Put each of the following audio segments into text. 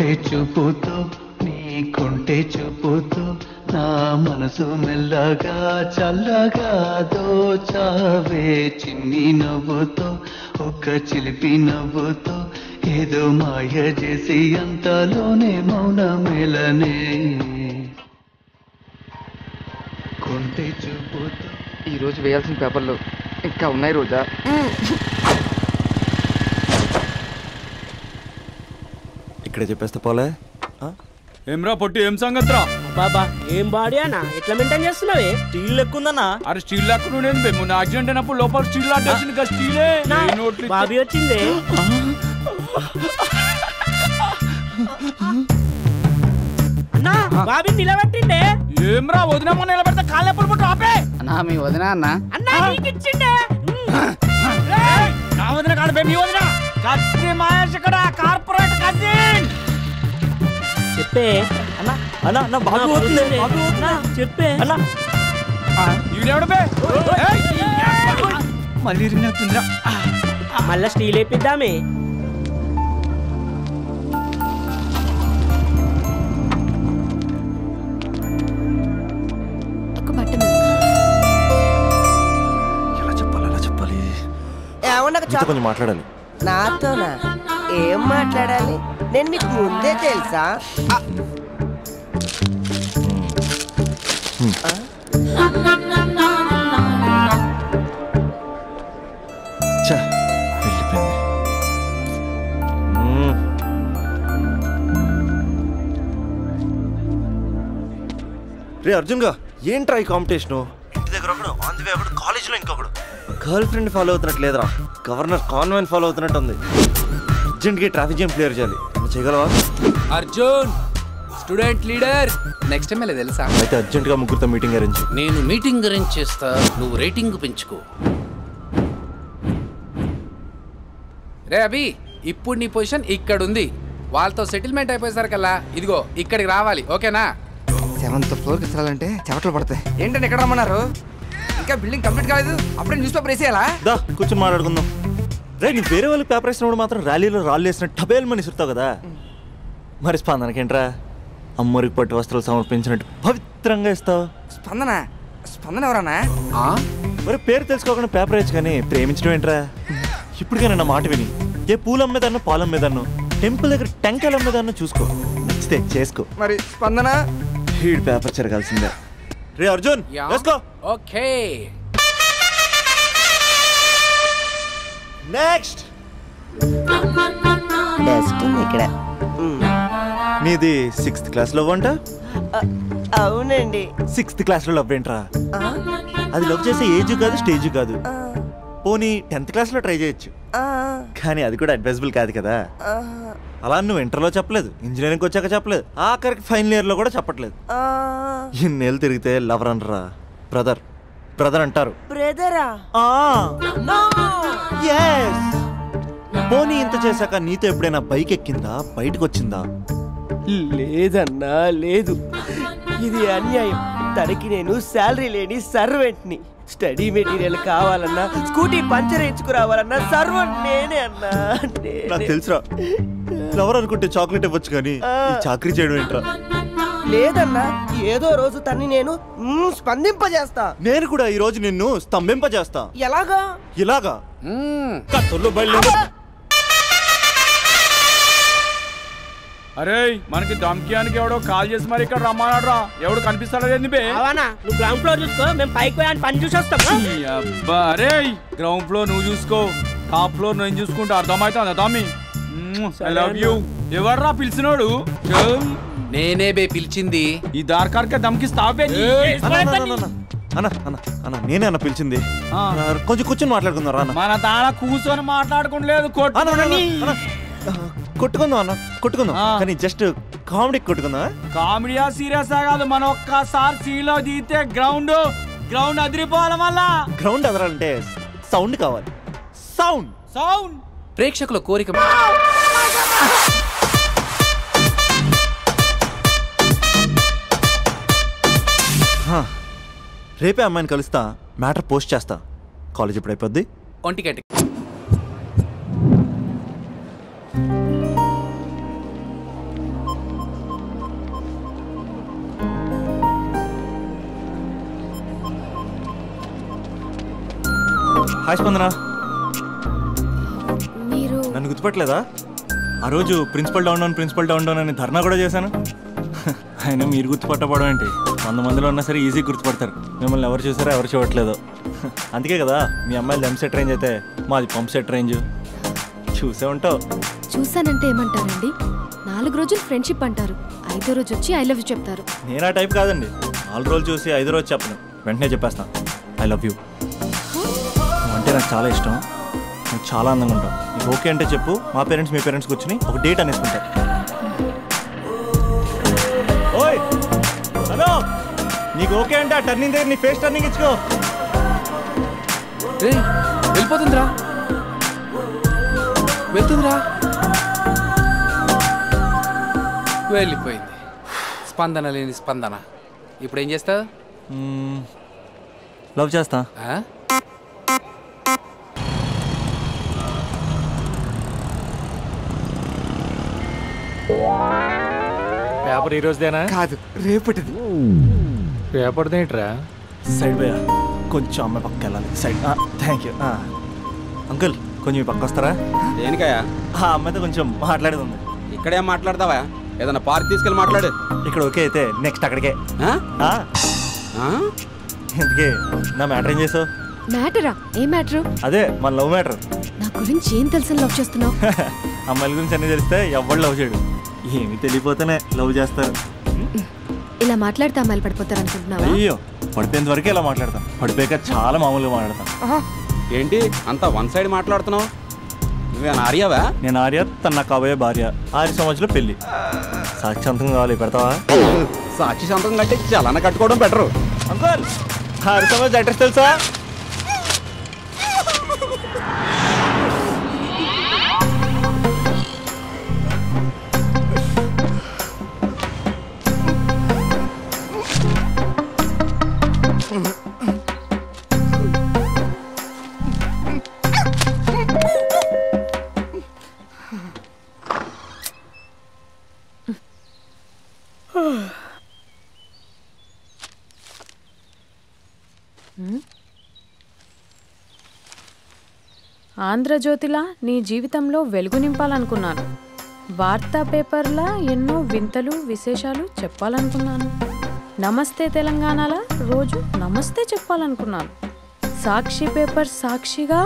కొంటె చూపుతో నీకుంటే చూపుతో నా మనసు మెల్లగా చల్లగా దోచావే చిన్ని నవ్వుతో ఒక చిలిపి నవ్వుతో ఏదో మాయ చేసి అంతలోనే మౌనమేలనే కొంటె చూపుతో. ఈరోజు వేయాల్సిన పేపర్లు ఇంకా ఉన్నాయి రోజా. ఇక్కడే చెప్పేస్తా పోలే. ఏమ్రా పొట్టి ఏం సంగతిరా? బాబా ఏం బాడీ అన్నా ఎట్లా మెయింటైన్ చేస్తున్నావే? స్టీల్ లెక్కుందన్నా. అరే స్టీల్ లెక్క నుండి మొన్న యాక్సిడెంట్ అయినప్పుడు లోపల స్టీల్ లాంటి కదా స్టీలే నోట్లు బాబీ వచ్చింది. అన్నా బాబీ నిలబెట్టిండే. ఏమ్రా వదినమ్మ నిలబెడితే కాళ్ళు ఎప్పుడు పుట్టు ఆపే అన్నా మీ వదిన అన్న అన్నా నీకు ఇచ్చిండే. నా వదిన కాదు బే మీ వదిన కత్తి మహేష్ ఇక్కడ కార్పొరేట్ కజిన్ చెప్పే అన్నా అన్నా అన్న బాబు వస్తుంది. చెప్పే అన్నా ఈడెవడు బే మళ్ళీ ఇరిగినట్టుందిరా. మళ్ళా స్టీల్ వేపిద్దామే. కొంచెం మాట్లాడాలి. నాతోనా? ఏం మాట్లాడాలి? నేను మీకు ముందే తెలుసా? రే అర్జున్ గా ఏంట్రా ఈ కాంపిటీషను? ఇంటి దగ్గర ఒకడు, ఆన్ ది వే ఒకడు, కాలేజీలో ఇంకొకడు. గర్ల్ ఫ్రెండ్ ఫాలో అవుతున్నట్టు లేదురా, గవర్నర్ కాన్వెంట్ ఫాలో అవుతున్నట్టు ఉంది. అర్జెంట్గా ట్రాఫిక్ జామ్ క్లియర్ చేయాలి. చేయగలవా? Arjun student leader next time తెలుసా? అయితే అర్జెంట్గా ముగ్గురితో మీటింగ్ అరేంజ్. నేను మీటింగ్ అరేంజ్ చేస్తా, నువ్వు రేటింగ్ పెంచుకో. రే అభి, ఇప్పుడు నీ పొజిషన్ ఇక్కడ ఉంది. వాళ్ళతో సెటిల్మెంట్ అయిపోయేసరికల్లా ఇదిగో ఇక్కడికి రావాలి, ఓకేనా? 7th floor కి వెళ్ళాలంటే చెమటలు పడతాయి. ఏంటంటే ఎక్కడ రమ్మన్నారు? ఇంకా బిల్డింగ్ కంప్లీట్ కాలేదు, అప్పుడే న్యూస్ పేపర్ వేసేయాలా? దా కూర్చొని మాట్లాడుకుందాం. రే నీ వేరే వాళ్ళకి పేపర్ వేసినప్పుడు మాత్రం ర్యాలీలో రాళ్ళు వేసిన టబేల్ మని ఇస్తావు కదా, మరి స్పందనకేంట్రా అమ్మోరికి పట్టు వస్త్రాలు సమర్పించినట్టు పవిత్రంగా ఇస్తావు? స్పందన? స్పందన ఎవరన్నా? మరి పేరు తెలుసుకోకుండా పేపర్ వేయచ్చు కానీ ప్రేమించడం ఏంట్రా? ఇప్పటికైనా నా మాట విని ఏ పూలు అమ్మేదాన్నో పాలు అమ్మేదాన్నో టెంపుల్ దగ్గర టెంకాయలు అమ్మేదాన్నో చూసుకో, నచ్చితే చేసుకో. మరి స్పందన హీడ్ పేపర్ చెరగాల్సిందే. రే అర్జున్ వేసుకో. ఓకే నెక్స్ట్ డస్ట్ ఇక్కడ. నీది 6th క్లాస్ లవ్ అంట? అవునండి. 6th క్లాస్ లో లవ్ ఏంట్రా? అది లవ్ చేసే ఏజ్ కాదు, స్టేజ్ కాదు. పోనీ 10th క్లాస్ లో ట్రై చేయొచ్చు, కానీ అది కూడా అడ్వైజబుల్ కాదు కదా. అలా నువ్వు ఇంటర్లో చెప్పలేదు, ఇంజనీరింగ్ వచ్చాక చెప్పలేదు, ఆఖరికి ఫైనల్ ఇయర్ లో కూడా చెప్పట్లేదు. ఇన్నేళ్ళు తిరిగితే లవర్ అనరా, బ్రదర్ బ్రదర్ అంటారు. బ్రదరా? పోనీ ఇంత చేశాక నీతో ఎప్పుడైనా బైక్ ఎక్కిందా, బయటకు వచ్చిందా? లేదన్నా లేదు, ఇది అన్యాయం. తనకి నేను శాలరీ లేని సర్వెంట్ని. స్టడీ మెటీరియల్ కావాలన్నా, స్కూటీ పంచర్ వేయించుకురావాలన్నా సర్వెంట్ నేనే అన్నా. నాకు తెలుసురా, లవర్ అనుకుంటే చాక్లెట్ ఇవ్వచ్చు కానీ ఈ చాకరీ చేయడం ఏంట్రా? లేదన్నా, ఏదో రోజు తన్ని నేను స్పందింపజేస్తా. నేను కూడా ఈ రోజు నిన్ను స్తంభింపజేస్తా. ఎలాగా? ఇలాగా కత్తుల్లో బయలు. అరే మనకి దమ్కియానికి ఎవడో కాల్ చేసి మరి ఇక్కడ రమ్మన్నాడ్రా, ఎవడు కనిపిస్తాడో ఏంది బే? అవనా నువ్వు గ్రౌండ్ ఫ్లోర్ చూసుకో, మేము పైకి పోయి పని చూసి వస్తాం. అబ్బా అరే గ్రౌండ్ ఫ్లోర్ నువ్వు చూసుకో, టాప్ ఫ్లోర్ నేను చూసుకుంటా. అర్థమవుతుందా తమ్మి? I love you. ఎవర్రా పిలిచినోడు? నేనే బే పిలిచింది. ఈ దార్కార్కే దమ్కిస్తావే? అన్న నేనే అన్న పిలిచింది. కొంచెం కూర్చొని మాట్లాడుకుందాం రా. మన తాళ కూర్చొని మాట్లాడుకోలేదు, కొట్టుకుందాం అన్న, కొట్టుకుందాం కానీ జస్ట్ కామెడీ కొట్టుకుందాం. కామెడీయా సీరియసా కాదు, మనం ఒక్కసారి సీలో దిగితే గ్రౌండ్ గ్రౌండ్ అదిరిపోవాలి. మళ్ళా గ్రౌండ్ అదరాలంటే సౌండ్ కావాలి. సౌండ్ సౌండ్ ప్రేక్షకుల కోరిక. రేపే అమ్మాయిని కలుస్తా, మ్యాటర్ పోస్ట్ చేస్తా. కాలేజ్ ఎప్పుడు అయిపోద్ది? 1 గంటకి. హాయ్ స్పందన. మీరు నన్ను గుర్తుపట్టలేదా? ఆ రోజు ప్రిన్సిపల్ డౌన్ అని ధర్నా కూడా చేశాను. అయినా మీరు గుర్తుపట్టబడం ఏంటి? 100 మందిలో ఉన్నా సరే ఈజీ గుర్తుపడతారు. మిమ్మల్ని ఎవరు చూసారో ఎవరు చూడట్లేదు. అందుకే కదా మీ అమ్మాయిలు దమ్ సెట్ రేంజ్ అయితే మాది పంప్ సెట్ రేంజ్. చూసే ఉంటావు. చూసానంటే ఏమంటారండి? 4 రోజులు ఫ్రెండ్షిప్ అంటారు, 5వ రోజు వచ్చి ఐ లవ్ యూ చెప్తారు. నేను ఆ టైప్ కాదండి. 4 రోజులు చూసి 5వ రోజు చెప్పను, వెంటనే చెప్పేస్తాను ఐ లవ్ యూ. అంటే నాకు చాలా ఇష్టం, నువ్వు చాలా అందంగా ఉంటావు. నీకు ఓకే అంటే చెప్పు, మా పేరెంట్స్ మీ పేరెంట్స్ కూర్చుని ఒక డేట్ అనేసుకుంటారు. ఓయ్ హలో, నీకు ఓకే అంటే ఆ టర్నింగ్ దగ్గర నీ ఫేస్ టర్నింగ్ ఇచ్చుకో. వెళ్ళిపోతుందిరా, వెళ్ళిపోయింది. స్పందన లేని స్పందన. ఇప్పుడు ఏం చేస్తావు? లవ్ చేస్తా. పేపర్ ఈ రోజుదేనా? కాదు, రేపటిది. రేపటిదేంట్రా? సైడ్ పోయా, కొంచెం అమ్మాయి పక్కకి వెళ్ళాలి. సైడ్. Thank you. అంకుల్ కొంచెం ఈ పక్క వస్తారా? దేనికయ్యా? ఆ అమ్మాయితో కొంచెం మాట్లాడేది ఉంది. ఇక్కడేం మాట్లాడతావా? ఏదన్నా పార్క్ తీసుకెళ్ళి మాట్లాడు. ఇక్కడ ఓకే అయితే నెక్స్ట్ అక్కడికే. ఎందుకే నా మ్యాటర్ ఏం చేసావు? మ్యాటరా? ఏ మ్యాటరు? అదే మన లవ్ మ్యాటర్. నా గురించి ఏం తెలుసని లవ్ చేస్తున్నావు? అమ్మాయిల గురించి అన్ని తెలిస్తే ఎవరు లవ్ చేయడు. ఏమి తెలియపోతేనే లవ్ చేస్తారు. ఇలా మాట్లాడితే అమ్మాయిలు పడిపోతారు అనుకుంటున్నావా? అయ్యో, పడిపోయేంత వరకే ఇలా మాట్లాడతాం, పడిపోయాక చాలా మామూలుగా మాట్లాడతాం. ఏంటి అంత వన్ సైడ్ మాట్లాడుతున్నావు? నువ్వేనా ఆర్యవా? నేను ఆర్య, తన నాకు కాబోయే భార్య. 6 సంవత్సరాలు పెళ్లి. సాక్షి సంతకం కావాలి, పెడతావా? సాక్షి సంతకం కంటే చలాన కట్టుకోవడం బెటరు. అంకుల్ 6 సంవత్సరాలు అడ్రస్ తెలుసా? ఆంధ్రజ్యోతిలా నీ జీవితంలో వెలుగు నింపాలనుకున్నాను. వార్తా పేపర్లా ఎన్నో వింతలు విశేషాలు చెప్పాలనుకున్నాను. నమస్తే తెలంగాణలా రోజు నమస్తే చెప్పాలనుకున్నాను. సాక్షి పేపర్ సాక్షిగా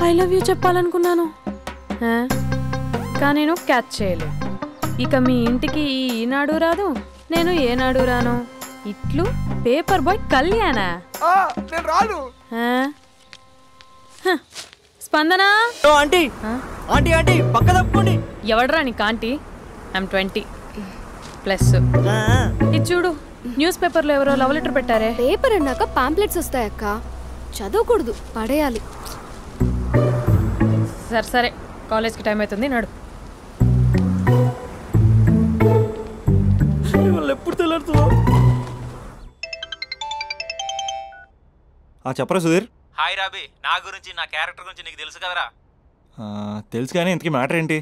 ఐ లవ్ యూ చెప్పాలనుకున్నాను. కానీ నేను క్యాచ్ చేయలేదు. ఇక మీ ఇంటికి ఈనాడు రాదు, నేను ఏనాడు రాను. ఇట్లు పేపర్ బాయ్ కళ్యాణా? నేను రాను. స్పందన ఆంటీ ఆంటీ ఆంటీ పక్క తప్పుకోండి. ఎవడరా నీకు ఆంటీ? I'm 20 plus. ఇది చూడు, న్యూస్ పేపర్లో ఎవరో లవ్ లెటర్ పెట్టారే. పేపర్ అన్నాక పాంప్లెట్స్ వస్తాయక్క, చదవకూడదు, పడేయాలి. సరే సరే, కాలేజ్కి టైం అవుతుంది, నడు. ఎప్పుడు తెల్లారుతుందో? చెప్పరా సుధీర్? హాయ్ రాబీ, నా గురించి నా క్యారెక్టర్ గురించి నీకు తెలుసు కదరా? తెలుసు, కానీ ఇంతకీ మ్యాటర్ ఏంటి?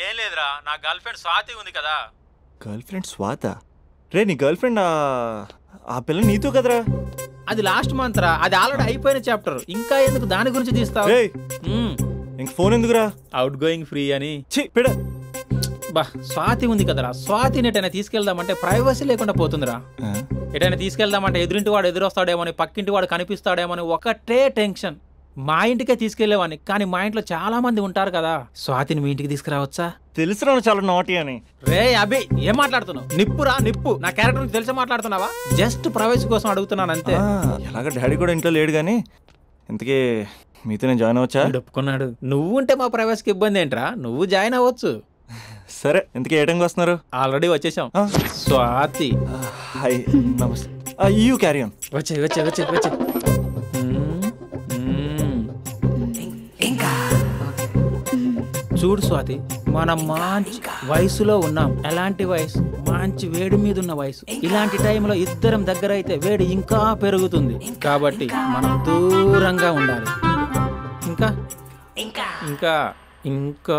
ఏం లేదురా, నా గర్ల్ ఫ్రెండ్ స్వాతి ఉంది కదా. గర్ల్ ఫ్రెండ్ స్వాత? రే, నీ గర్ల్ ఫ్రెండ్ ఆ పిల్ల నీతో కదరా? అది లాస్ట్ మంత్ రా, అది ఆల్రెడీ అయిపోయిన చాప్టర్. ఇంకా ఎందుకు దాని గురించి తీస్తావు? ఇంక ఫోన్ ఎందుకురా? అవుట్ గోయింగ్ ఫ్రీ అని. పిడ బా, స్వాతి ఉంది కదరా, స్వాతిని ఎటైనా తీసుకెళ్దామంటే ప్రైవసీ లేకుండా పోతుందిరా. ఎటైనా తీసుకెళ్దామంటే ఎదురింటి వాడు ఎదురొస్తాడేమోని, పక్కింటి వాడు కనిపిస్తాడేమోని ఒకటే టెన్షన్. మా ఇంటికే తీసుకెళ్లేవాడిని, కానీ మా ఇంట్లో చాలా మంది ఉంటారు కదా. స్వాతిని మీ ఇంటికి తీసుకురావచ్చా? తెలుసురా చాలా నాటి అని. రే అభి, ఏం మాట్లాడుతున్నావు? నిప్పురా నిప్పు. నా క్యారెక్టర్ గురించి తెలిసి మాట్లాడుతున్నావా? జస్ట్ ప్రైవసీ కోసం అడుగుతున్నాను అంతే. ఎలాగ డాడీ కూడా ఇంట్లో లేడు, కానీ ఇంతకీ మీతో నేను జాయిన్ అవ్వచ్చా? ఒప్పుకున్నాడు. నువ్వు ఉంటే మా ప్రైవసీకి ఇబ్బంది ఏంట్రా, నువ్వు జాయిన్ అవ్వచ్చు. సరే, ఇంతకీ ఏ టైంకి వస్తున్నారు? ఆల్రెడీ వచ్చేసాం. స్వాతి హాయ్, నమస్తే. You carry on. వచ్చే వచ్చే వచ్చే వచ్చే. చూడు స్వాతి, మనం మంచి వయసులో ఉన్నాం. ఎలాంటి వయసు? మంచి వేడి మీద ఉన్న వయసు. ఇలాంటి టైంలో ఇద్దరం దగ్గర అయితే వేడి ఇంకా పెరుగుతుంది. కాబట్టి మనం దూరంగా ఉండాలి. ఇంకా ఇంకా ఇంకా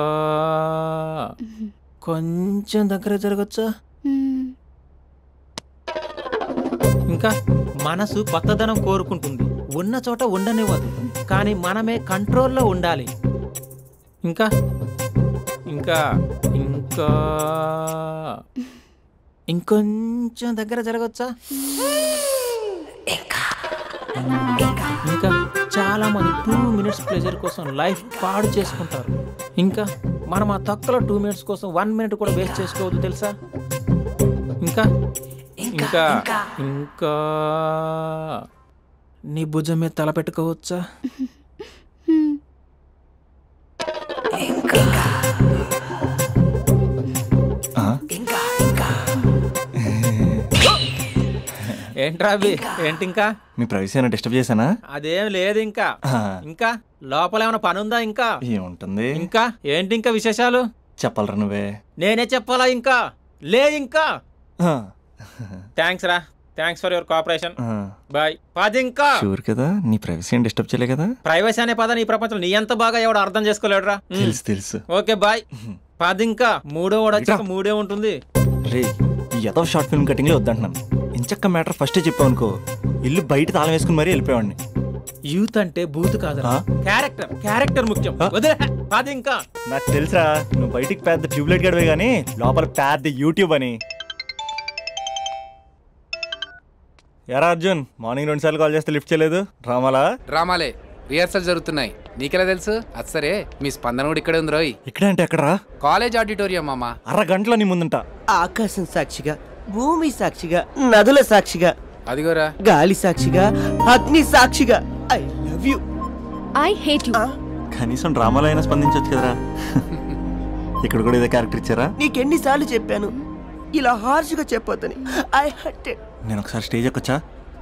కొంచెం దగ్గర జరగచ్చా? ఇంకా మనసు కొత్తదనం కోరుకుంటుంది. ఉన్న చోట ఉండనివ్వదు, కానీ మనమే కంట్రోల్లో ఉండాలి. ఇంకా ఇంకా ఇంకా ఇంకొంచెం దగ్గర జరగచ్చా? ఇంకా చాలా మంది 2 minutes ప్లెజర్ కోసం లైఫ్ పాడు చేసుకుంటారు. ఇంకా మనం ఆ తక్కువ 2 minutes కోసం 1 minute కూడా వేస్ట్ చేసుకోవద్దు తెలుసా? ఇంకా ఇంకా ఇంకా నీ భుజం మీద తల పెట్టుకోవచ్చా? ఏంట్రా అవి? ఏంటి ఇంకా? మీ ప్రైవసీ ఏమైనా డిస్టర్బ్ చేశానా? అదేం లేదు. ఇంకా ఇంకా లోపల ఏమైనా పని ఉందా? ఇంకా ఏముంటుంది? ఇంకా ఏంటి ఇంకా విశేషాలు? చెప్పాలరా నువ్వే. నేనే చెప్పాలా? ఇంకా లే. ఇంకా థ్యాంక్స్ రా, thanks for your cooperation. Bye. పది. ఇంకా షూర్ కదా నీ ప్రైవసీ ఏం డిస్టర్బ్ చేయలే కదా? ప్రైవసీ అనే పద నీ ప్రపంచంలో నీ ఎంత బాగా ఎవడు అర్థం చేసుకోలేడురా. తెలుసు తెలుసు. Okay bye. పది. ఇంకా మూడో వాడు వచ్చాక మూడే ఉంటుంది. రే ఈ ఏదో షార్ట్ ఫిల్మ్ కటింగ్ లో వద్దంటున్నాను. ఇంచక్క మ్యాటర్ ఫస్టే చెప్పావు అనుకో, ఇల్లు బయట తాళం వేసుకుని మరీ వెళ్ళిపోయాడిని. యూత్ అంటే బూత్ కాదు, క్యారెక్టర్. క్యారెక్టర్ ముఖ్యం. వదిలే. పది. ఇంకా నాకు తెలుసా నువ్వు బయటికి పెద్ద ట్యూబ్లైట్ గడవే గానీ లోపల పెద్ద యూట్యూబ్ అని. యారా అర్జున్, మార్నింగ్ 2 సార్లు కాల్ చేస్తే లిఫ్ట్ చేయలేదు. డ్రామాలే రిహార్సల్ జరుగుతున్నాయి. నీకెలా తెలుసు? అది సరే, మీ స్పందన కూడా ఇక్కడే ఉంది రోయ్. ఇక్కడ అంటే ఎక్కడరా? కాలేజ్ ఆడిటోరియం మామ. అరగంటలో నీ ముందుంటా. ఆకాశం సాక్షిగా, భూమి సాక్షిగా, నదుల సాక్షిగా, అదిగోరా గాలి సాక్షిగా, అగ్ని సాక్షిగా, I love you. I hate you. కనీసం డ్రామాలో అయినా స్పందించవచ్చు కదరా. ఇక్కడ కూడా ఇదే క్యారెక్టర్ ఇచ్చారా? నీకెన్నిసార్లు చెప్పాను ఇలా హార్ష్గా చెప్పొద్దని. I hurt. నేను ఒకసారి స్టేజ్ ఎక్కొచ్చా?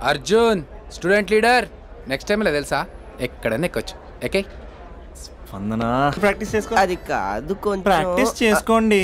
Arjun student leader. Next time ఇలా తెలుసా ఎక్కడన్నా ఎక్కొచ్చు. ఓకే స్పందన ప్రాక్టీస్ చేసుకో. అది కాదు, కొంచెం ప్రాక్టీస్ చేసుకోండి.